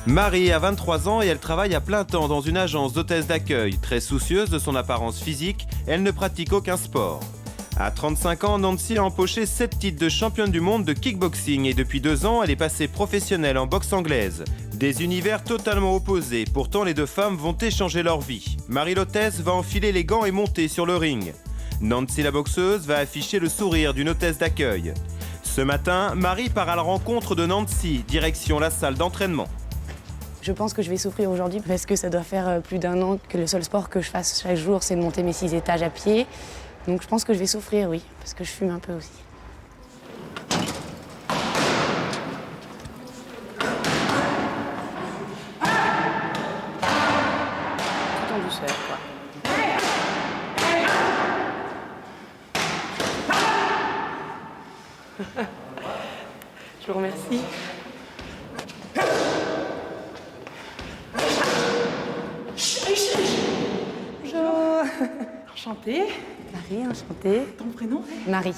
Marie a 23 ans et elle travaille à plein temps dans une agence d'hôtesse d'accueil. Très soucieuse de son apparence physique, elle ne pratique aucun sport. À 35 ans, Nancy a empoché 7 titres de championne du monde de kickboxing et depuis 2 ans, elle est passée professionnelle en boxe anglaise. Des univers totalement opposés, pourtant les deux femmes vont échanger leur vie. Marie l'hôtesse va enfiler les gants et monter sur le ring. Nancy la boxeuse va afficher le sourire d'une hôtesse d'accueil. Ce matin, Marie part à la rencontre de Nancy, direction la salle d'entraînement. Je pense que je vais souffrir aujourd'hui parce que ça doit faire plus d'1 an que le seul sport que je fasse chaque jour, c'est de monter mes 6 étages à pied. Donc je pense que je vais souffrir, oui, parce que je fume un peu aussi. Tout en douceur, quoi. Je vous remercie. Bonjour. Enchantée. Marie, enchantée. Ton prénom? Marie.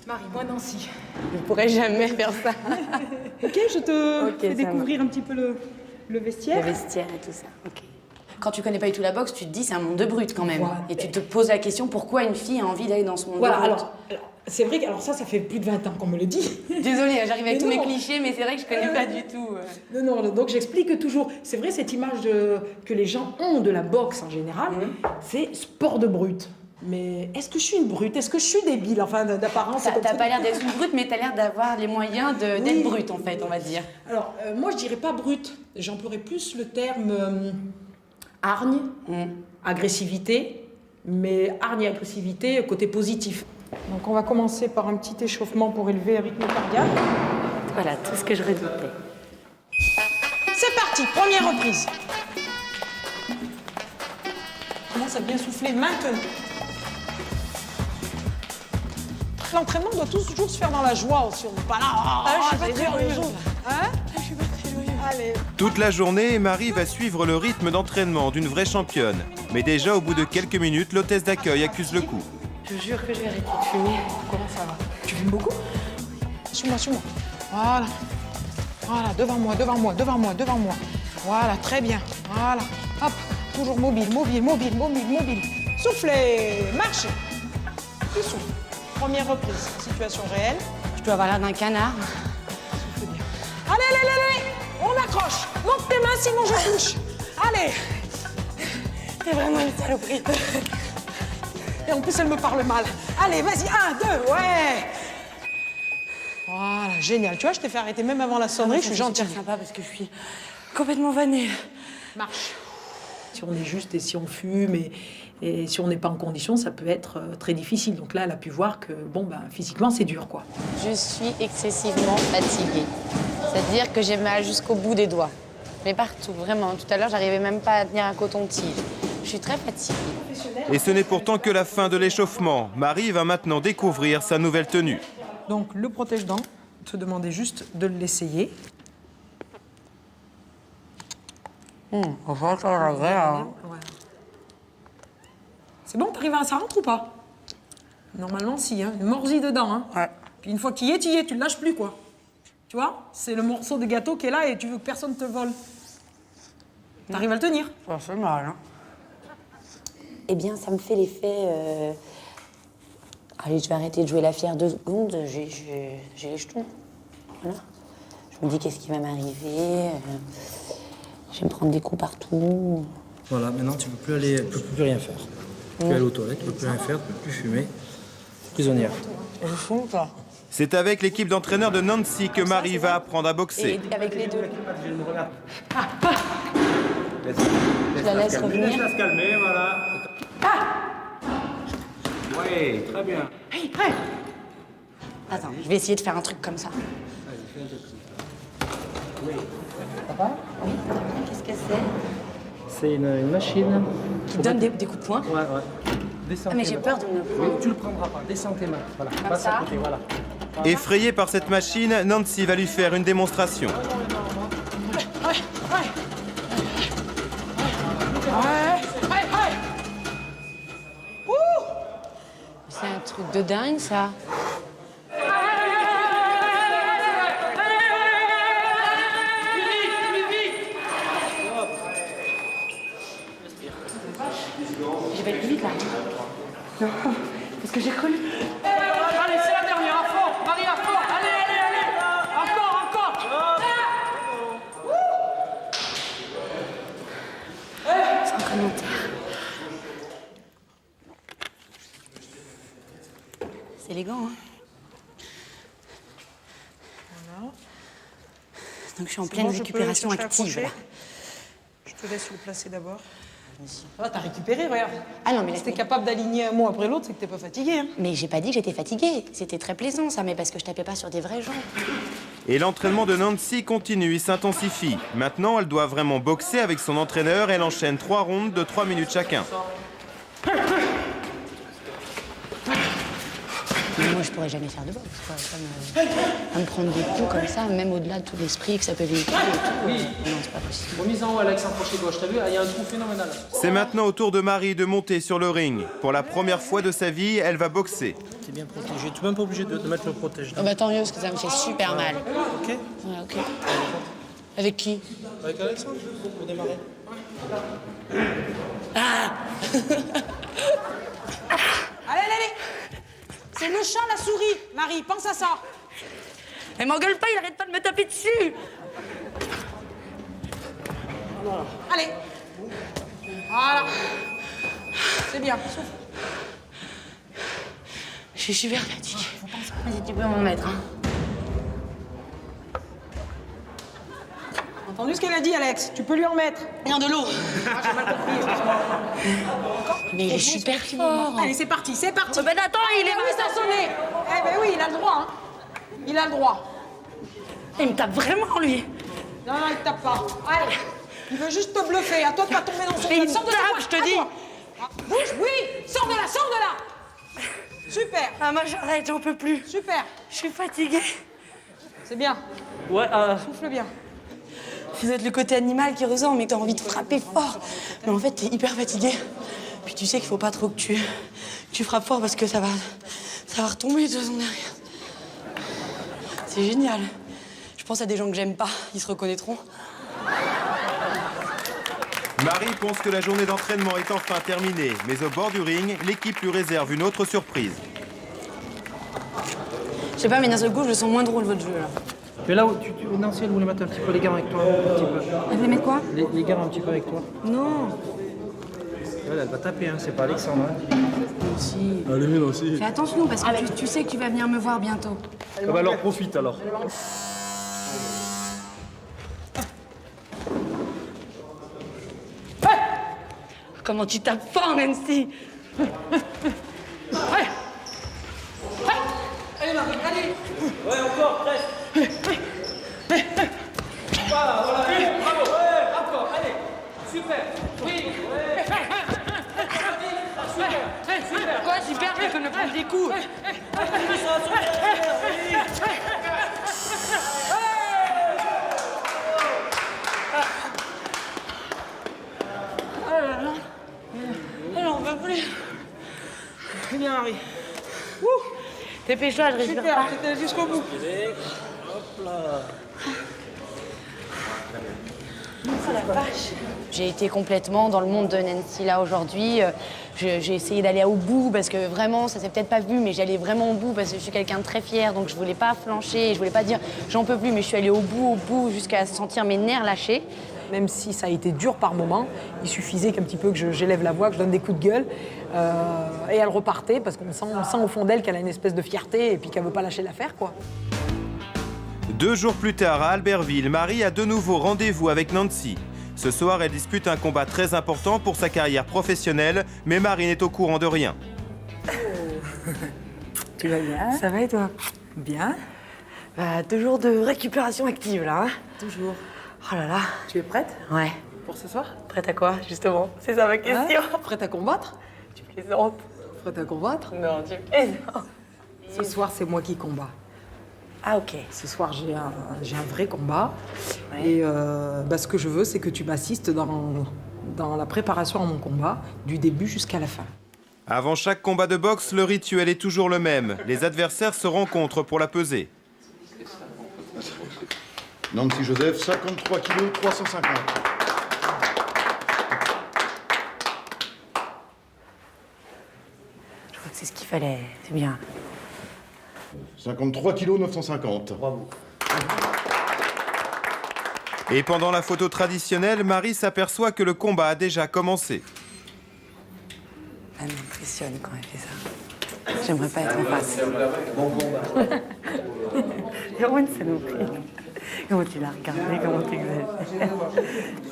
Marie, moi Nancy. Je ne pourrais jamais faire ça. Ok, je te fais ça découvrir un petit peu le vestiaire. Le vestiaire et tout ça, ok. Quand tu connais pas du tout la boxe, tu te dis c'est un monde de brutes quand même. Voilà. Et tu te poses la question pourquoi une fille a envie d'aller dans ce monde Voilà, de brutes. alors c'est vrai que ça fait plus de 20 ans qu'on me le dit. Désolée, j'arrive avec Mais tous mes non. clichés, mais c'est vrai que je connais pas du tout. Non, donc j'explique toujours. C'est vrai, cette image que les gens ont de la boxe en général, c'est sport de brute. Mais est-ce que je suis une brute? Est-ce que je suis débile? Enfin, d'apparence, c'est comme T'as ça. pas l'air d'être une brute, mais t'as l'air d'avoir les moyens d'être Oui. brute en fait, on va dire. Alors, moi, je dirais pas brute. J'emploierais plus le terme hargne, agressivité, mais hargne et agressivité côté positif. Donc, on va commencer par un petit échauffement pour élever le rythme cardiaque. Voilà, tout ce que je redoutais. C'est parti, première reprise. Commence à bien souffler maintenant. L'entraînement doit toujours se faire dans la joie aussi. On n'est pas là. Je suis pas très joyeuse. Hein? Je suis pas très joyeuse. Allez. Toute la journée, Marie va suivre le rythme d'entraînement d'une vraie championne. Mais déjà, au bout de quelques minutes, l'hôtesse d'accueil accuse le coup. Je vous jure que je vais arrêter de fumer. Comment ça va? Tu fumes beaucoup? Suis-moi, suis-moi. Voilà. Voilà, devant moi. Voilà, très bien. Voilà. Hop, toujours mobile. Soufflez, marchez. Tu souffles. Première reprise, situation réelle. Je dois avoir l'air d'un canard. Souffle bien. Allez, on accroche. Monte tes mains, sinon je touche. Allez. T'es vraiment une saloperie. Et en plus, elle me parle mal. Allez, vas-y, 1, 2, ouais. Voilà, génial. Tu vois, je t'ai fait arrêter même avant la sonnerie, je suis gentille. C'est sympa parce que je suis complètement vannée. Marche. Si on est juste et si on fume et si on n'est pas en condition, ça peut être très difficile. Donc là, elle a pu voir que, physiquement, c'est dur, quoi. Je suis excessivement fatiguée. C'est-à-dire que j'ai mal jusqu'au bout des doigts. Mais partout, vraiment. Tout à l'heure, j'arrivais même pas à tenir un coton-tige. Je suis très fatiguée. Et ce n'est pourtant que la fin de l'échauffement. Marie va maintenant découvrir sa nouvelle tenue. Donc, le protège-dents, te demandais juste de l'essayer. Enfin, ça va, hein. Ouais. C'est bon, t'arrives à ça rentre ou pas? Normalement, si, hein. Une morsille dedans, hein. Ouais. Puis une fois qu'il y est, tu le lâches plus, quoi. Tu vois? C'est le morceau de gâteau qui est là et tu veux que personne te vole. T'arrives à le tenir? Ça fait mal, hein. Eh bien, ça me fait l'effet... Allez, je vais arrêter de jouer la fière 2 secondes. J'ai les jetons. Voilà. Je me dis qu'est-ce qui va m'arriver. Je vais me prendre des coups partout. Voilà, maintenant tu peux plus rien faire. Tu peux aller aux toilettes, tu peux plus rien faire, tu peux plus fumer. Prisonnière. Je fume pas. C'est avec l'équipe d'entraîneurs de Nancy que Marie va apprendre à boxer. Et avec les deux. Je la laisse revenir. Laisse-la se calmer, voilà. Oui, très bien. Hey, hey. Attends, je vais essayer de faire un truc comme ça. Oui. Qu'est-ce que c'est? C'est une machine. Qui donne des coups de poing? Ouais. Descends Ah, mais tes j'ai mains. peur de me Oui, tu le prendras pas. Descends tes mains. Voilà. Passe ça à côté, voilà. Effrayée par cette machine, Nancy va lui faire une démonstration. C'est un truc de dingue, ça. vite là. Non, parce que j'ai cru. Allez, c'est la dernière, à fond. Marie, à fond. Allez, allez, allez. Encore. Sans commentaire. C'est élégant, hein. Voilà. Donc je suis en pleine récupération active là. Je te laisse le placer d'abord. Ah, t'as récupéré, regarde. Ah non, mais Si t'es capable d'aligner un mot après l'autre, c'est que t'es pas fatigué. Hein. Mais j'ai pas dit que j'étais fatiguée. C'était très plaisant ça, mais parce que je tapais pas sur des vrais gens. Et l'entraînement de Nancy continue, il s'intensifie. Maintenant, elle doit vraiment boxer avec son entraîneur. Elle enchaîne 3 rondes de 3 minutes chacun. Mais moi, je pourrais jamais faire de boxe, quoi. Pas me prendre des coups comme ça, même au-delà de tout l'esprit que ça peut véhiculer et tout. Oui. Non, c'est pas possible. Remise en haut, Alex, un crochet gauche. T'as vu, il y a un trou phénoménal. C'est maintenant au tour de Marie de monter sur le ring. Pour la première fois de sa vie, elle va boxer. T'es bien protégé. Tu n'es même pas obligé de mettre le protège. Oh bah tant mieux, parce que ça me fait super mal. Ok. Ouais, ok. Avec qui? Avec Alexandre, pour démarrer. Allez. C'est le chat, la souris. Marie, pense à ça. Elle m'engueule pas, il arrête pas de me taper dessus. Allez. Voilà. C'est bien. Souffle. Je suis super fatiguée. Vas-y, tu peux m'en mettre, hein. Entendu ce qu'elle a dit, Alex? Tu peux lui en mettre. Non, de l'eau. Ah, j'ai mal compris, excuse-moi. Mais il est super fort. Allez, c'est parti. Oh, ben attends, il est Oui, ça a sonné. Eh ben oui, il a le droit. Hein. Il a le droit. Il me tape vraiment, lui. Non, il tape pas. Allez. Il veut juste te bluffer. À toi de pas tomber dans son Mais il jeu. Sors de tape, sa poche. je te À dis. toi. Ah, bouge, oui. Sors de là. Super. Ah, moi, j'arrête, j'en peux plus. Super. Je suis fatiguée. C'est bien. Ouais, Souffle bien. Vous êtes le côté animal qui ressort, mais t'as envie de frapper fort. Mais en fait, t'es hyper fatigué. Puis tu sais qu'il faut pas trop que tu frappes fort parce que ça va retomber de toute façon derrière. C'est génial. Je pense à des gens que j'aime pas, ils se reconnaîtront. Marie pense que la journée d'entraînement est enfin terminée. Mais au bord du ring, l'équipe lui réserve une autre surprise. Je sais pas, mais d'un seul coup, je le sens moins drôle, votre jeu, là. mais là où Nancy, elle voulait mettre un petit peu les gars avec toi. Un petit peu. Elle voulait mettre quoi? Les gars un petit peu avec toi. Non. Elle va taper, hein. C'est pas Alexandre. Hein. Si. Allez, mais aussi. Fais attention, parce que tu sais que tu vas venir me voir bientôt. Ah bah alors profite alors. Comment tu tapes fort, Nancy. Allez, Marie, allez. Ouais, encore, presque. Voilà, bravo. Ouais, encore, allez. Super. Oui. Quoi, super, je peux me prendre des coups. J'en peux plus. Très bien, Marie. Dépêche-toi, je respire Super, pas. c'était jusqu'au bout. J'ai été complètement dans le monde de Nancy là aujourd'hui. J'ai essayé d'aller au bout parce que vraiment, ça s'est peut-être pas vu, mais j'allais vraiment au bout parce que je suis quelqu'un de très fier, donc je voulais pas flancher, je voulais pas dire j'en peux plus, mais je suis allée au bout, jusqu'à sentir mes nerfs lâcher. Même si ça a été dur par moments, il suffisait qu'un petit peu que j'élève la voix, que je donne des coups de gueule, et elle repartait parce qu'on sent au fond d'elle qu'elle a une espèce de fierté et puis qu'elle veut pas lâcher l'affaire, quoi. 2 jours plus tard, à Albertville, Marie a de nouveau rendez-vous avec Nancy. Ce soir, elle dispute un combat très important pour sa carrière professionnelle, mais Marie n'est au courant de rien. Tu vas bien? Ça va et toi? Bien. Bah, 2 jours de récupération active là. Hein. Toujours. Oh là là. Tu es prête Ouais. pour ce soir? Prête à quoi, justement? C'est ça ma question. Prête à combattre? Tu plaisantes. Prête à combattre? Non, tu plaisantes. Ce soir, c'est moi qui combats. Ah, ok. Ce soir, j'ai un vrai combat. Et ce que je veux, c'est que tu m'assistes dans la préparation à mon combat, du début jusqu'à la fin. Avant chaque combat de boxe, le rituel est toujours le même. Les adversaires se rencontrent pour la peser. Nancy Joseph, 53 kg, 350. qu'il fallait. C'est bien. 53 kg 950. Bravo. Et pendant la photo traditionnelle, Marie s'aperçoit que le combat a déjà commencé. Elle m'impressionne quand elle fait ça. J'aimerais pas être en face. Comment une saloperie. Comment tu l'as regardée, comment tu exagères.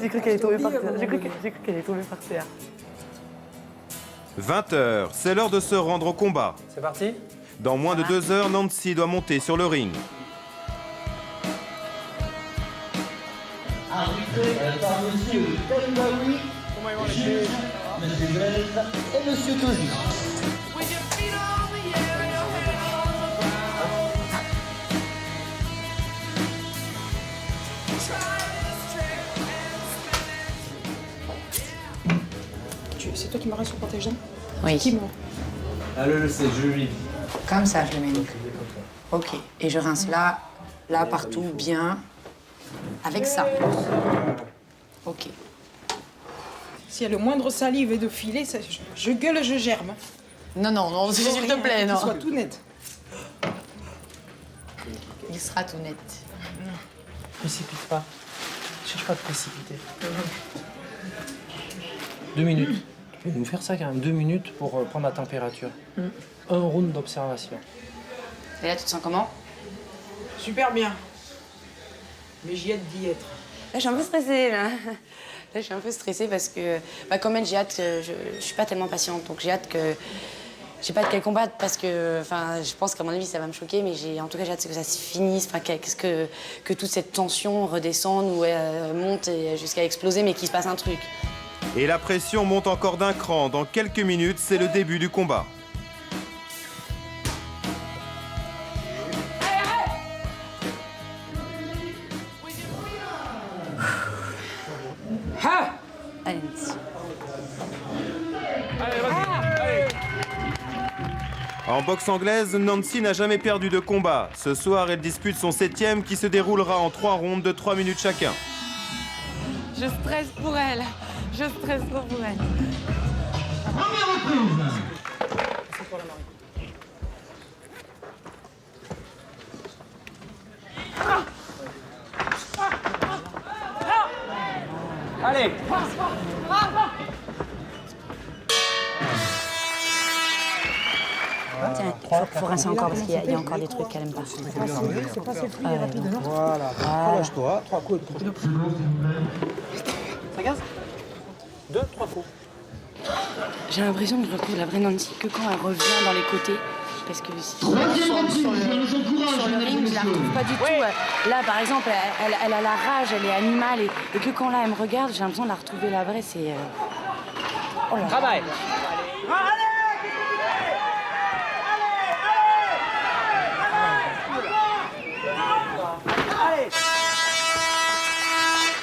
J'ai cru qu'elle est tombée par terre. J'ai cru qu'elle est tombée par terre. 20h, c'est l'heure de se rendre au combat. C'est parti? Dans moins de 2 heures, Nancy doit monter sur le ring. Arbitré par monsieur Taïbaoui, juge monsieur Grève et monsieur Tosi. C'est toi qui m'as sur le protège-dents? Oui. Qui, moi? Allez, c'est joli. Comme ça, je le mets donc. Ok. Et je rince là, là, partout, bien. Avec ça. Ok. S'il y a le moindre salive et de filet, ça, je gueule, je germe. Non, non, non, s'il te plaît, non. Qu'il soit tout net. Il sera tout net. Précipite pas. Cherche pas de précipiter. 2 minutes. Tu peux nous faire ça quand même, 2 minutes pour prendre la température. Un round d'observation. Et là, tu te sens comment? Super bien. Mais j'y hâte d'y être. Là, je suis un peu stressée, là. Là, je suis un peu stressée parce que, comme elle, j'ai hâte, je suis pas tellement patiente, donc j'ai hâte que... J'ai pas hâte qu'elle combatte parce que, je pense qu'à mon avis, ça va me choquer, mais en tout cas, j'ai hâte que ça se finisse, que toute cette tension redescende ou monte jusqu'à exploser, mais qu'il se passe un truc. Et la pression monte encore d'un cran. Dans quelques minutes, c'est le début du combat. Allez, Nancy. En boxe anglaise, Nancy n'a jamais perdu de combat. Ce soir, elle dispute son 7e qui se déroulera en 3 rondes de 3 minutes chacun. Je stresse pour elle. Je stresse trop pour elle. Première reprise. Allez. Tiens, faut rincer encore parce qu'il y a encore des trucs qu'elle aime pas. C'est pas cette fluide rapide, non? Voilà. Relâche-toi. 3 coups. Ça gaz 2, 3 coups. J'ai l'impression que je retrouve la vraie Nancy que quand elle revient dans les côtés. Parce que sur le ring, je la retrouve pas du tout. Là, par exemple, elle a la rage, elle est animale. Et que quand là, elle me regarde, j'ai l'impression de la retrouver la vraie. C'est... Oh là là. Travail.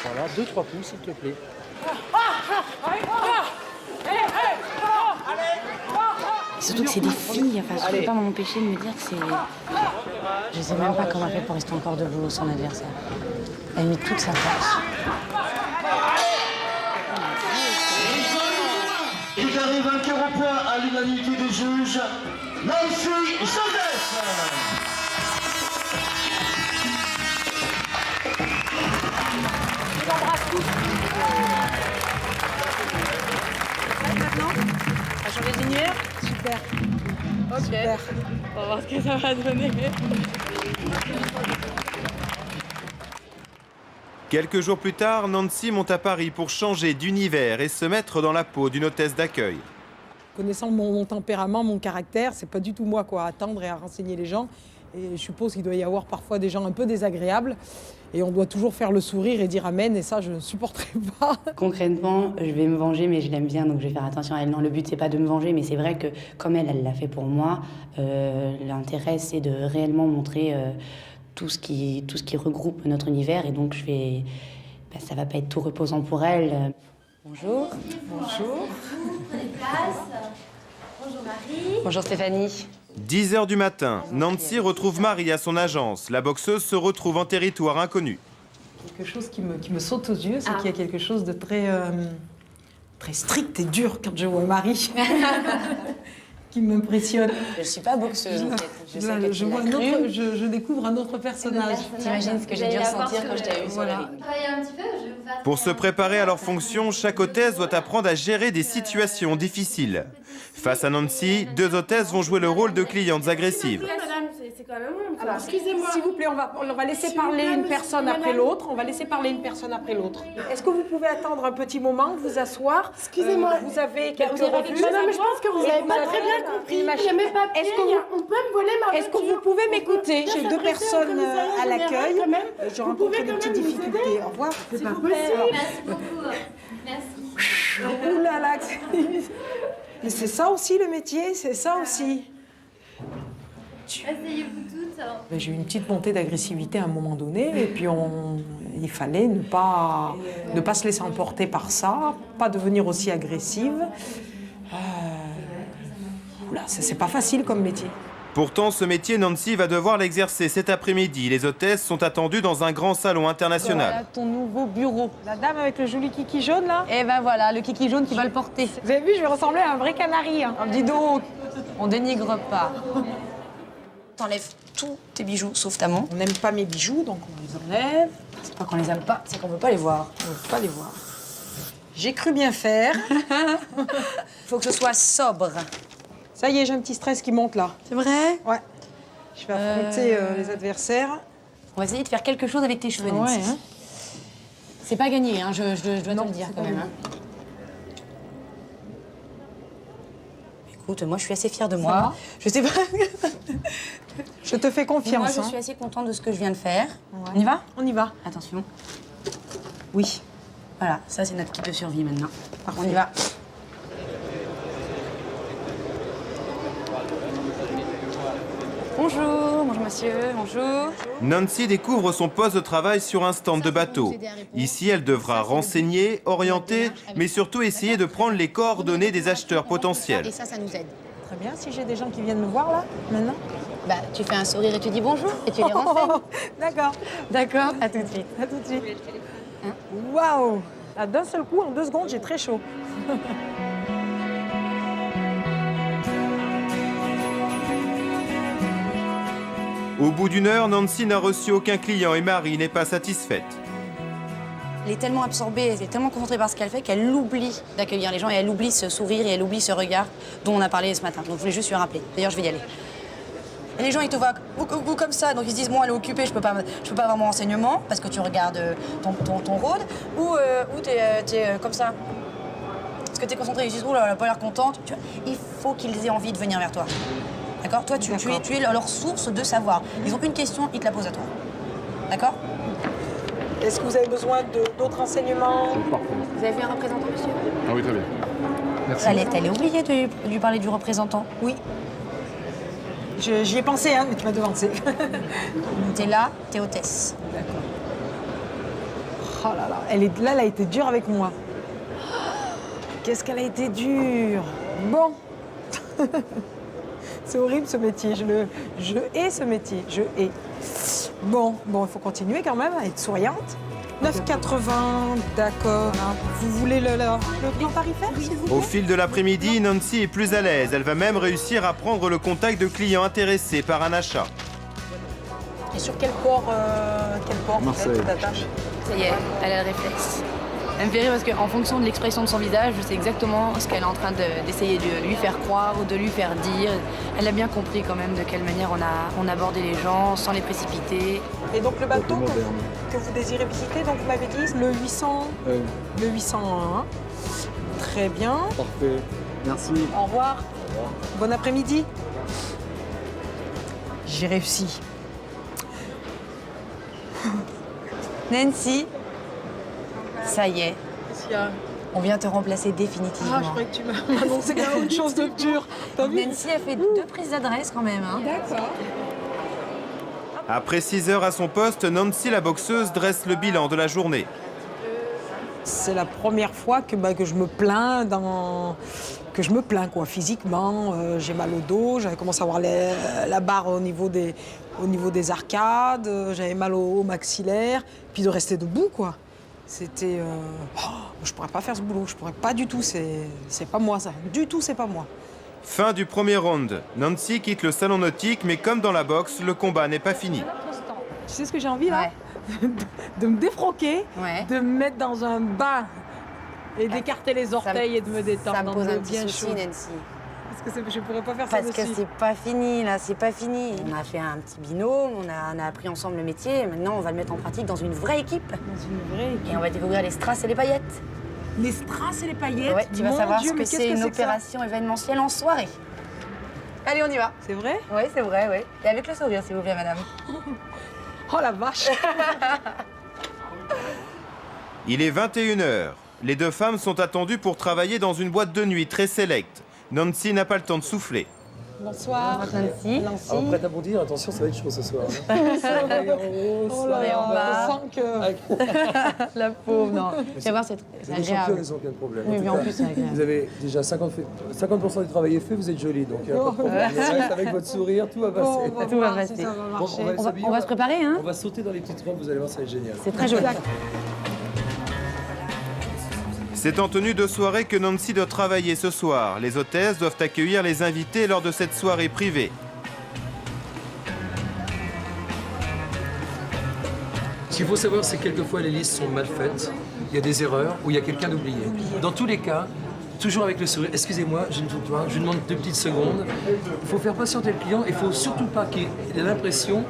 Voilà, 2-3 coups, s'il te plaît. Et surtout que c'est des filles, je peux pas m'empêcher de me dire que c'est... Je sais même pas comment elle fait pour rester encore debout, son adversaire. Elle met toute sa force. Déclaré vainqueur au point à l'unanimité des juges, Nancy Joseph. Ça a changé de lumière? Super. Ok. Super. On va voir ce que ça va donner. Quelques jours plus tard, Nancy monte à Paris pour changer d'univers et se mettre dans la peau d'une hôtesse d'accueil. Connaissant mon tempérament, mon caractère, c'est pas du tout moi à attendre et à renseigner les gens. Et je suppose qu'il doit y avoir parfois des gens un peu désagréables. Et on doit toujours faire le sourire et dire amen. Et ça, je ne supporterai pas. Concrètement, je vais me venger, mais je l'aime bien, donc je vais faire attention à elle. Non, le but, c'est pas de me venger, mais c'est vrai que comme elle l'a fait pour moi, l'intérêt, c'est de réellement montrer tout ce qui regroupe notre univers. Et donc, ça va pas être tout reposant pour elle. Bonjour. Bonjour. Bonjour Marie. Bonjour Stéphanie. 10h du matin, Nancy retrouve Marie à son agence. La boxeuse se retrouve en territoire inconnu. Quelque chose qui me saute aux yeux, c'est qu'il y a quelque chose de très strict et dur quand je vois Marie. qui m'impressionne. Je suis pas boxeuse, en fait. Je sais que tu l'as vois cru. je découvre un autre personnage. T'imagines ce que j'ai dû ressentir quand je t'ai vu sur la ligne. Travaillez un petit peu, je vais vous faire... Pour se préparer à leur fonction, chaque hôtesse doit apprendre à gérer des situations difficiles. Face à Nancy, 2 hôtesses vont jouer le rôle de clientes agressives. Madame, c'est quand même bon. Alors, excusez-moi. S'il vous plaît, on va laisser parler une personne après l'autre. On va laisser parler une personne après l'autre. Est-ce que vous pouvez attendre un petit moment, vous asseoir? Excusez-moi. Vous avez quelques Vous avez revues. quelque chose à mais je pense que vous n'avez pas très bien compris. Il y a mes papiers, on peut me voler ma voiture. Est-ce que vous pouvez m'écouter? J'ai 2 personnes à l'accueil. Je rencontre des petites difficultés. Au revoir. C'est pas possible. Merci beaucoup. Merci. Ouh là là. Mais c'est ça aussi le métier, c'est ça aussi. Asseyez-vous toutes. J'ai eu une petite montée d'agressivité à un moment donné et puis il fallait ne pas se laisser emporter par ça, pas devenir aussi agressive. Oula, c'est pas facile comme métier. Pourtant, ce métier, Nancy va devoir l'exercer cet après-midi. Les hôtesses sont attendues dans un grand salon international. Voilà ton nouveau bureau. La dame avec le joli kiki jaune là. Et ben voilà, le kiki jaune qui va le porter. Vous avez vu, je vais ressembler à un vrai canari. Hein. Dis donc, on dénigre pas. T'enlèves tous tes bijoux sauf ta montre. On n'aime pas mes bijoux, donc on les enlève. C'est pas qu'on les aime pas, c'est qu'on veut pas les voir. On ne veut pas les voir. J'ai cru bien faire. Faut que ce soit sobre. Ça y est, j'ai un petit stress qui monte là. C'est vrai? Ouais. Je vais affronter les adversaires. On va essayer de faire quelque chose avec tes cheveux, Nancy. Ouais, hein. C'est pas gagné, hein, je dois te le dire quand même. Hein. Écoute, moi je suis assez fière de moi. Je sais pas. Je te fais confiance. Moi je suis assez contente de ce que je viens de faire. Ouais. On y va? On y va. Attention. Oui. Voilà, ça c'est notre kit de survie maintenant. On y va. Bonjour, bonjour monsieur, bonjour. Nancy découvre son poste de travail sur un stand de bateau. Ici, elle devra renseigner, orienter, mais surtout essayer de prendre les coordonnées des acheteurs potentiels. Et ça nous aide. Très bien, si j'ai des gens qui viennent me voir là, maintenant. Bah, tu fais un sourire et tu dis bonjour et tu les renseignes. D'accord. D'accord, à tout de suite. À tout de suite. Waouh! Là, d'un seul coup, en 2 secondes, j'ai très chaud. Au bout d'1 heure, Nancy n'a reçu aucun client et Marie n'est pas satisfaite. Elle est tellement absorbée, elle est tellement concentrée par ce qu'elle fait qu'elle oublie d'accueillir les gens et elle oublie ce sourire et elle oublie ce regard dont on a parlé ce matin. Donc je voulais juste lui rappeler. D'ailleurs, je vais y aller. Et les gens, ils te voient comme ça, donc ils se disent, bon, elle est occupée, je peux pas avoir mon renseignement parce que tu regardes ton rôde, ou t'es comme ça. Parce que t'es concentrée, ils se disent, oh là, elle a pas l'air contente. Tu vois, il faut qu'ils aient envie de venir vers toi. D'accord? Toi, tu es leur source de savoir. Ils ont une question, ils te la posent à toi. D'accord? Est-ce que vous avez besoin d'autres renseignements? Vous avez vu un représentant, monsieur? Ah oui, très bien. Merci. T'allais oublier de lui parler du représentant. Oui. J'y ai pensé, hein, mais tu m'as devancé. T'es là, t'es hôtesse. Oh là là, elle a été dure avec moi. Qu'est-ce qu'elle a été dure. Bon. C'est horrible ce métier, je hais ce métier, je hais. Bon, il faut continuer quand même à être souriante. 9,80, d'accord. Vous voulez le plan tarifaire, s'il vous plaît? Au fil de l'après-midi, Nancy est plus à l'aise. Elle va même réussir à prendre le contact de clients intéressés par un achat. Et sur quel port Marseille. tu t'attaches? Ça y est, elle a le réflexe. Elle me fait rire parce qu'en fonction de l'expression de son visage, je sais exactement ce qu'elle est en train d'essayer de lui faire croire ou de lui faire dire. Elle a bien compris quand même de quelle manière on abordait les gens sans les précipiter. Et donc le bateau que vous désirez visiter, donc vous m'avez dit le 800, le 801. Très bien. Parfait. Merci. Au revoir. Bon après-midi. J'ai réussi. Nancy, ça y est, Qu'est-ce qu'il y a? on vient te remplacer définitivement. Ah, je croyais que tu m'as annoncé qu'il y avait autre chose de dur. T'as vu? Nancy a fait 2 prises d'adresse quand même. Hein. D'accord. Après 6 heures à son poste, Nancy la boxeuse dresse le bilan de la journée. C'est la première fois que je me plains quoi, physiquement. J'ai mal au dos, j'avais commencé à avoir la barre au niveau des arcades, j'avais mal au maxillaire, puis de rester debout, quoi. C'était... je pourrais pas faire ce boulot, je pourrais pas du tout, c'est pas moi ça. Du tout, c'est pas moi. Fin du premier round. Nancy quitte le salon nautique, mais comme dans la boxe, le combat n'est pas fini. Tu sais ce que j'ai envie là? De me défroquer, de me mettre dans un bain et d'écarter les orteils et de me détendre. Ça me pose un petit bien souci, chaud. Nancy. Parce que je pourrais pas faire ça Parce que c'est pas fini, là, c'est pas fini. On a fait un petit binôme, on a appris ensemble le métier, et maintenant on va le mettre en pratique dans une vraie équipe. Dans une vraie équipe. Et on va découvrir les strass et les paillettes. Les strass et les paillettes? Ouais, tu vas Mon savoir Dieu, ce que mais c'est qu'est-ce une que ça opération événementielle en soirée. Allez, on y va. C'est vrai? Oui, c'est vrai, oui. Et avec le sourire, s'il vous plaît, madame. Oh la vache. Il est 21h. Les deux femmes sont attendues pour travailler dans une boîte de nuit très sélecte. Nancy n'a pas le temps de souffler. Bonsoir. Nancy. Alors, prête à bondir, attention, ça va être chaud ce soir. Oh là là, je sens que... La pauvre, non. Tu vas voir, c'est Vous êtes des championnes, sans aucun problème. Oui, En tout mais en cas, plus, c'est agréable. vous avez déjà 50% du travail est fait, vous êtes jolie, donc il n'y a pas de problème. Le reste, avec votre sourire, tout va passer. Tout va passer. Bon, On va se préparer, hein? On va sauter dans les petites robes, vous allez voir, ça va être génial. C'est très joli. C'est en tenue de soirée que Nancy doit travailler ce soir. Les hôtesses doivent accueillir les invités lors de cette soirée privée. Ce qu'il faut savoir, c'est que quelquefois les listes sont mal faites, il y a des erreurs ou il y a quelqu'un d'oublié. Dans tous les cas, toujours avec le sourire, excusez-moi, je vous demande 2 petites secondes. Il faut faire patienter le client et il ne faut surtout pas qu'il ait l'impression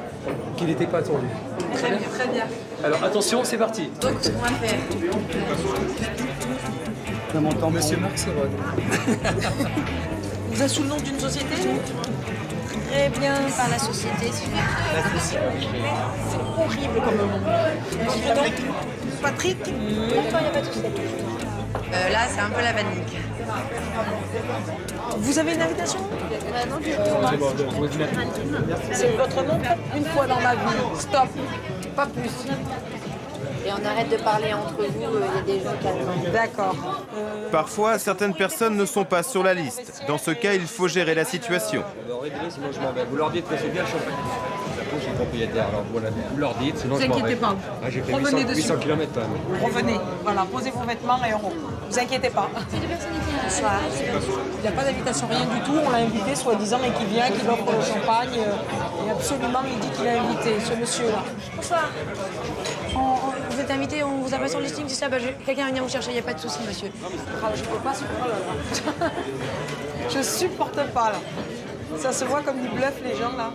qu'il n'était pas attendu. Très bien, très bien. Alors attention, c'est parti. Donc, on va faire. Monsieur Marc Serron. Vous êtes sous le nom d'une société? Très bien, par la société. C'est horrible comme nom. Patrick? Là, c'est un peu la panique. Vous avez une invitation? C'est votre nom? Une fois dans ma vie. Stop. Pas plus. Et on arrête de parler entre vous, il y a des gens qui attendent. D'accord. Parfois, certaines personnes ne sont pas sur la liste. Dans ce cas, il faut gérer la situation. Sinon je m'en vais. Vous leur dites que c'est bien champagne. Je suis propriétaire, alors voilà. Vous leur dites, sinon je m'en vais. Vous inquiétez pas. Ah, j'ai fait Revenez 800 dessus. km quand même. Revenez. Voilà, posez vos vêtements et on roule. Vous inquiétez pas. Bonsoir. Il n'y a pas d'invitation, rien du tout. On l'a invité, soi-disant, et qui vient, qui offre le champagne. Et absolument, il dit qu'il a invité ce monsieur-là. Bonsoir. Vous êtes invité, on vous a pas sur le listing, c'est ça? Quelqu'un va venir vous chercher, il n'y a pas de souci, monsieur. Je peux pas supporter. Je supporte pas, là. Ça se voit comme ils bluffent, les gens, là.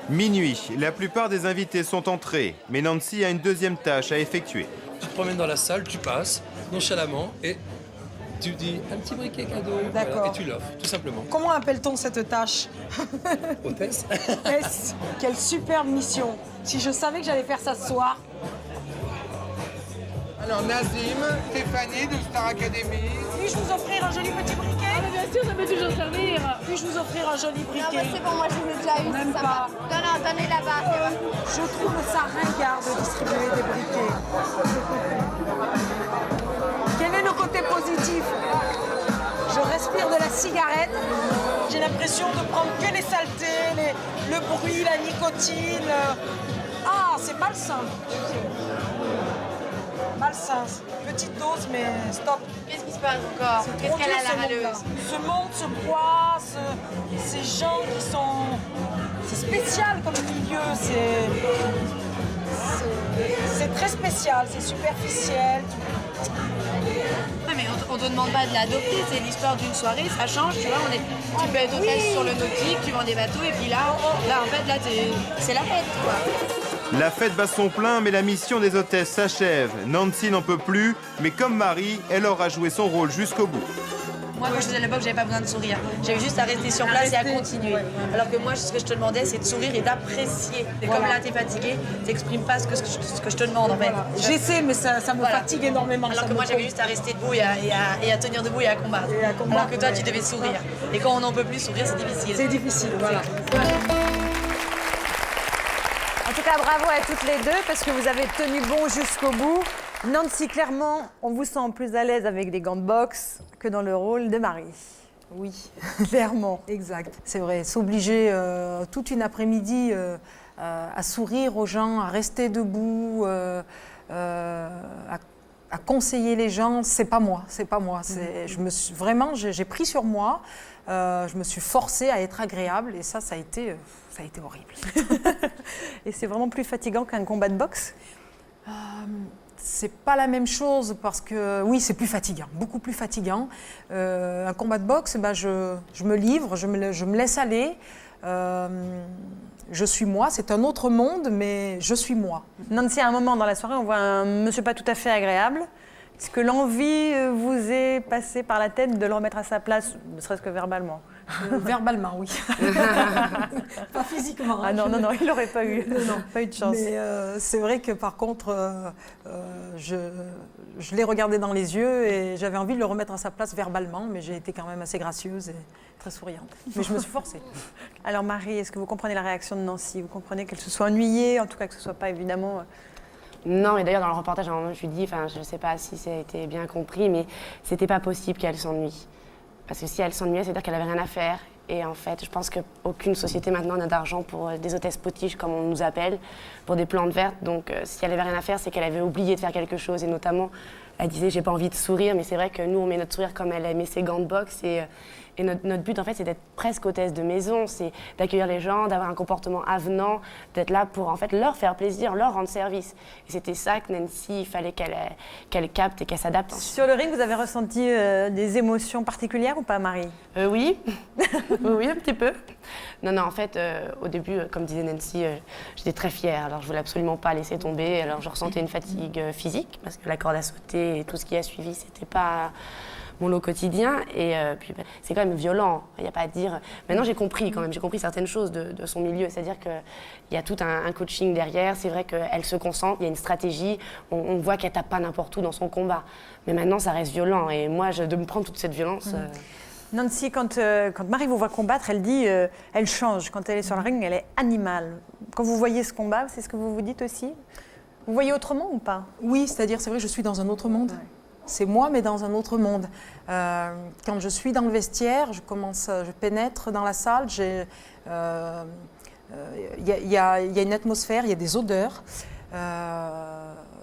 Minuit, la plupart des invités sont entrés, mais Nancy a une deuxième tâche à effectuer. Tu te promènes dans la salle, tu passes nonchalamment et tu dis un petit briquet cadeau. D'accord. Voilà, et tu l'offres, tout simplement. Comment appelle-t-on cette tâche? Hôtesse. Quelle superbe mission. Si je savais que j'allais faire ça ce soir. Alors Nazim, Stéphanie de Star Academy. Puis-je vous offrir un joli petit briquet? Bien sûr, ça peut toujours servir. Puis-je vous offrir un joli briquet? Non, c'est bon, moi je l'ai déjà eu. Même ça pas. va. Non, donnez là-bas. Je trouve ça ringard de distribuer des briquets. Quel est le côté positif? Je respire de la cigarette. J'ai l'impression de prendre que les saletés, le bruit, la nicotine. Ah, c'est malsain. Malsain. Petite dose, mais stop. Qu'est-ce qui se passe encore? C'est Qu'est-ce trop qu'elle a, dur, la ce monde-là. râleuse? Ce monde, ce poids, ces gens qui sont... C'est spécial comme milieu, c'est très spécial, c'est superficiel. Ouais, mais on te demande pas de l'adopter, c'est l'histoire d'une soirée, ça change, tu vois. Tu peux être hôtesse sur le nautique, tu vends des bateaux, et puis là en fait, c'est la fête, quoi. La fête bat son plein, mais la mission des hôtesses s'achève. Nancy n'en peut plus, mais comme Marie, elle aura joué son rôle jusqu'au bout. Moi, quand je faisais la boxe, j'avais pas besoin de sourire. J'avais juste à rester sur place et à continuer. Alors que moi, ce que je te demandais, c'est de sourire et d'apprécier. Et comme là, t'es fatigué, t'exprimes pas ce que je te demande, en fait. J'essaie, mais ça me fatigue énormément. Alors que moi, j'avais juste à rester debout et à tenir debout et à combattre. Alors que toi, tu devais sourire. Et quand on n'en peut plus sourire, c'est difficile. C'est difficile, voilà. En tout cas, bravo à toutes les deux parce que vous avez tenu bon jusqu'au bout. Nancy, clairement, on vous sent plus à l'aise avec les gants de boxe que dans le rôle de Marie. Oui, clairement, exact. C'est vrai, s'obliger toute une après-midi à sourire aux gens, à rester debout, à à conseiller les gens, c'est pas moi. J'ai pris sur moi, je me suis forcée à être agréable et ça a été horrible. Et c'est vraiment plus fatigant qu'un combat de boxe? C'est pas la même chose parce que oui, c'est plus fatigant, beaucoup plus fatigant. Un combat de boxe, je me livre, je me laisse aller. Je suis moi, c'est un autre monde, mais je suis moi. Nancy, à un moment dans la soirée, on voit un monsieur pas tout à fait agréable. Est-ce que l'envie vous est passée par la tête de le remettre à sa place, ne serait-ce que verbalement? Verbalement, oui. Pas physiquement. Ah non, il n'aurait pas eu. Non, pas eu de chance. Mais c'est vrai que par contre, je l'ai regardé dans les yeux et j'avais envie de le remettre à sa place verbalement, mais j'ai été quand même assez gracieuse et très souriante. Mais je me suis forcée. Alors Marie, est-ce que vous comprenez la réaction de Nancy? Vous comprenez qu'elle se soit ennuyée, en tout cas que ce ne soit pas évidemment... Non, mais d'ailleurs dans le reportage, à un moment, je lui dis, je ne sais pas si ça a été bien compris, mais c'était pas possible qu'elle s'ennuie. Parce que si elle s'ennuyait, c'est-à-dire qu'elle n'avait rien à faire. Et en fait, je pense qu'aucune société maintenant n'a d'argent pour des hôtesses potiches, comme on nous appelle, pour des plantes vertes. Donc si elle n'avait rien à faire, c'est qu'elle avait oublié de faire quelque chose. Et notamment, elle disait, j'ai pas envie de sourire, mais c'est vrai que nous, on met notre sourire comme elle met ses gants de boxe. Et notre but, en fait, c'est d'être presque hôtesse de maison, c'est d'accueillir les gens, d'avoir un comportement avenant, d'être là pour, en fait, leur faire plaisir, leur rendre service. Et c'était ça que Nancy, il fallait qu'elle capte et qu'elle s'adapte. Sur le ring, vous avez ressenti des émotions particulières ou pas, Marie? Oui. Oui, un petit peu. Non, en fait, au début, comme disait Nancy, j'étais très fière. Alors, je voulais absolument pas laisser tomber. Alors, je ressentais une fatigue physique, parce que la corde à sauter et tout ce qui a suivi, c'était pas... mon lot quotidien et puis c'est quand même violent, il n'y a pas à dire. Maintenant j'ai compris certaines choses de son milieu, c'est-à-dire qu'il y a tout un coaching derrière, c'est vrai qu'elle se concentre, il y a une stratégie, on voit qu'elle tape pas n'importe où dans son combat, mais maintenant ça reste violent et moi de me prendre toute cette violence... Nancy, quand Marie vous voit combattre, elle dit, elle change, quand elle est sur le ring, elle est animale. Quand vous voyez ce combat, c'est ce que vous vous dites aussi? Vous voyez autrement ou pas? Oui, c'est-à-dire c'est vrai que je suis dans un autre monde. Ouais. C'est moi, mais dans un autre monde. Quand je suis dans le vestiaire, je pénètre dans la salle, il y a une atmosphère, il y a des odeurs.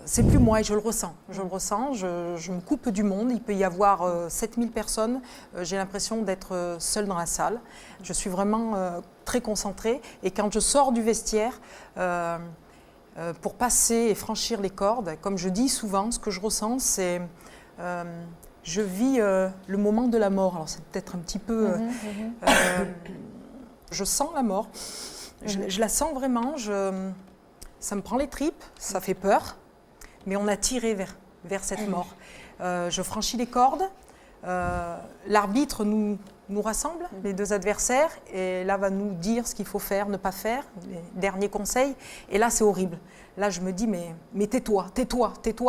C'est plus moi et je le ressens. Je me coupe du monde. Il peut y avoir 7000 personnes. J'ai l'impression d'être seule dans la salle. Je suis vraiment très concentrée. Et quand je sors du vestiaire, pour passer et franchir les cordes, comme je dis souvent, ce que je ressens, c'est... je vis le moment de la mort. Alors c'est peut-être un petit peu... je sens la mort. Je la sens vraiment. Ça me prend les tripes, ça fait peur. Mais on a tiré vers cette mort. Je franchis les cordes. L'arbitre nous rassemble, les deux adversaires, et là va nous dire ce qu'il faut faire, ne pas faire, les derniers conseils. Et là, c'est horrible. Là, je me dis, mais tais-toi,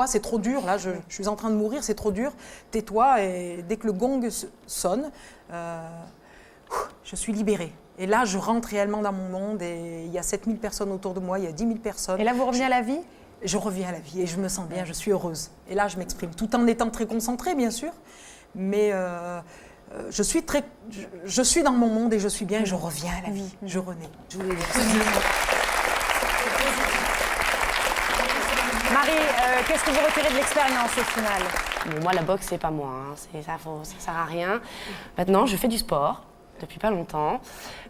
c'est trop dur. Là, je suis en train de mourir, c'est trop dur. Tais-toi, et dès que le gong sonne, je suis libérée. Et là, je rentre réellement dans mon monde, et il y a 7000 personnes autour de moi, il y a 10 000 personnes. Et là, vous revenez à la vie ? Je reviens à la vie, et je me sens bien, je suis heureuse. Et là, je m'exprime, tout en étant très concentrée, bien sûr, mais... je suis dans mon monde et je suis bien et je reviens à la vie. Je renais. Je voulais dire ça. Marie, qu'est-ce que vous retirez de l'expérience au final ? Bon, moi, la boxe, c'est pas moi. Hein. Ça sert à rien. Maintenant, je fais du sport depuis pas longtemps.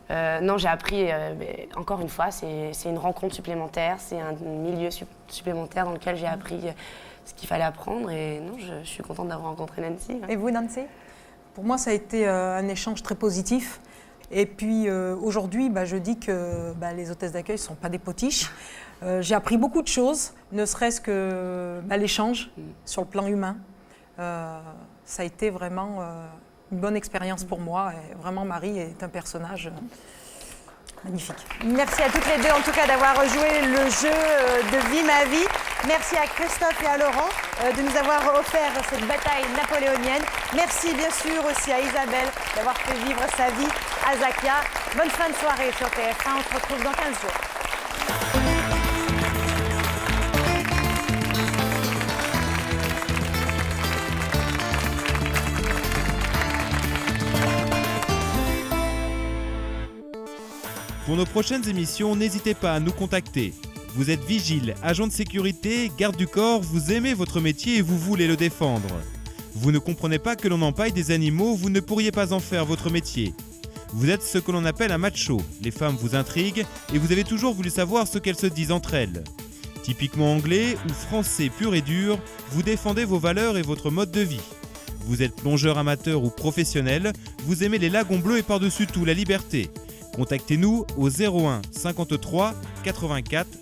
Non, j'ai appris, encore une fois, c'est une rencontre supplémentaire, c'est un milieu supplémentaire dans lequel j'ai appris ce qu'il fallait apprendre. Et non, je suis contente d'avoir rencontré Nancy. Et vous, Nancy ? Pour moi, ça a été un échange très positif. Et puis aujourd'hui, je dis que les hôtesses d'accueil ne sont pas des potiches. J'ai appris beaucoup de choses, ne serait-ce que l'échange sur le plan humain. Ça a été vraiment une bonne expérience pour moi. Et vraiment, Marie est un personnage magnifique. Merci à toutes les deux, en tout cas, d'avoir joué le jeu de Vie ma vie. Merci à Christophe et à Laurent de nous avoir offert cette bataille napoléonienne. Merci bien sûr aussi à Isabelle d'avoir fait vivre sa vie à Zakia. Bonne fin de soirée sur TF1. On se retrouve dans 15 jours. Pour nos prochaines émissions, n'hésitez pas à nous contacter. Vous êtes vigile, agent de sécurité, garde du corps, vous aimez votre métier et vous voulez le défendre. Vous ne comprenez pas que l'on empaille des animaux, vous ne pourriez pas en faire votre métier. Vous êtes ce que l'on appelle un macho. Les femmes vous intriguent et vous avez toujours voulu savoir ce qu'elles se disent entre elles. Typiquement anglais ou français pur et dur, vous défendez vos valeurs et votre mode de vie. Vous êtes plongeur amateur ou professionnel, vous aimez les lagons bleus et par-dessus tout la liberté. Contactez-nous au 01 53 84